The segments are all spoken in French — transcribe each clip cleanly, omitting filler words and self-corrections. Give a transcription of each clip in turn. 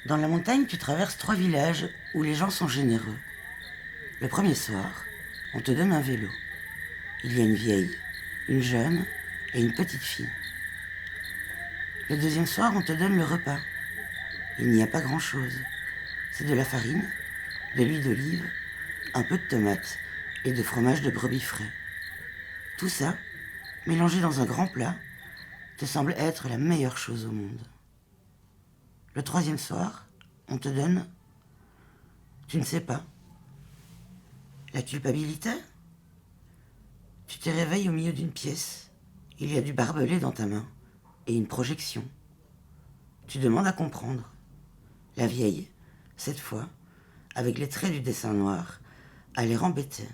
Dans la montagne, tu traverses 3 villages où les gens sont généreux. Le premier soir, on te donne un vélo. Il y a une vieille, une jeune et une petite fille. Le deuxième soir, on te donne le repas. Il n'y a pas grand-chose. C'est de la farine, de l'huile d'olive, un peu de tomates et de fromage de brebis frais. Tout ça, mélangé dans un grand plat, te semble être la meilleure chose au monde. Le troisième soir, on te donne, tu ne sais pas, la culpabilité. Tu te réveilles au milieu d'une pièce. Il y a du barbelé dans ta main et une projection. Tu demandes à comprendre. La vieille, cette fois, avec les traits du dessin noir, a l'air embêtée.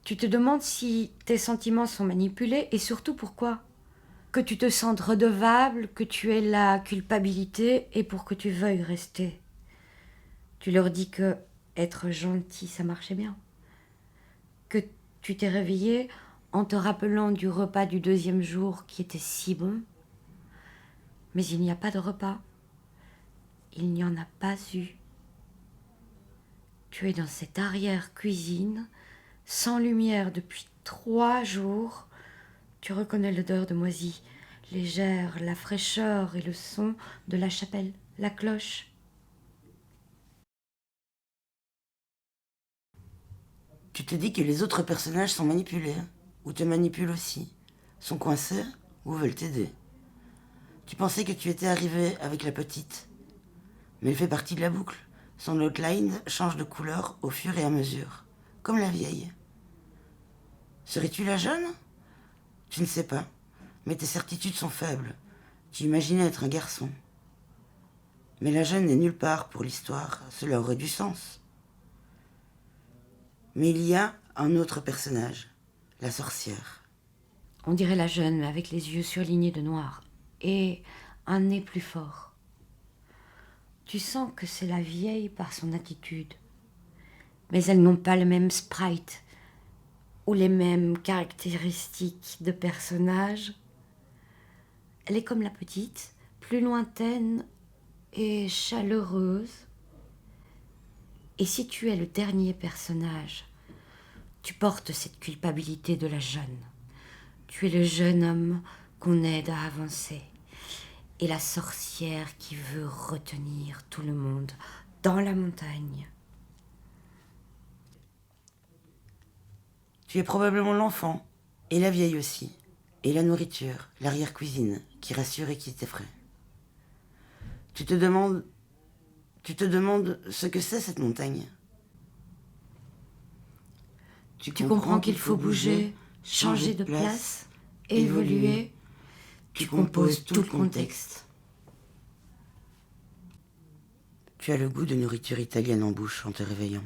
Tu te demandes si tes sentiments sont manipulés et surtout pourquoi. Que tu te sentes redevable, que tu aies la culpabilité et pour que tu veuilles rester. Tu leur dis que être gentil, ça marchait bien. Que tu t'es réveillé en te rappelant du repas du deuxième jour qui était si bon. Mais il n'y a pas de repas. Il n'y en a pas eu. Tu es dans cette arrière-cuisine, sans lumière depuis 3 jours. Tu reconnais l'odeur de moisi, légère, la fraîcheur et le son de la chapelle, la cloche. Tu te dis que les autres personnages sont manipulés, ou te manipulent aussi, sont coincés ou veulent t'aider. Tu pensais que tu étais arrivé avec la petite, mais elle fait partie de la boucle. Son outline change de couleur au fur et à mesure, comme la vieille. Serais-tu la jeune ? Tu ne sais pas, mais tes certitudes sont faibles. Tu imaginais être un garçon. Mais la jeune n'est nulle part pour l'histoire, cela aurait du sens. Mais il y a un autre personnage, la sorcière. On dirait la jeune, mais avec les yeux surlignés de noir et un nez plus fort. Tu sens que c'est la vieille par son attitude. Mais elles n'ont pas le même sprite ou les mêmes caractéristiques de personnage. Elle est comme la petite, plus lointaine et chaleureuse. Et si tu es le dernier personnage, tu portes cette culpabilité de la jeune. Tu es le jeune homme qu'on aide à avancer et la sorcière qui veut retenir tout le monde dans la montagne. Tu es probablement l'enfant, et la vieille aussi, et la nourriture, l'arrière-cuisine, qui rassure et qui t'effraie. Tu te demandes ce que c'est cette montagne. Tu comprends qu'il faut bouger, changer de place, évoluer. Tu composes tout le contexte. Tu as le goût de nourriture italienne en bouche en te réveillant.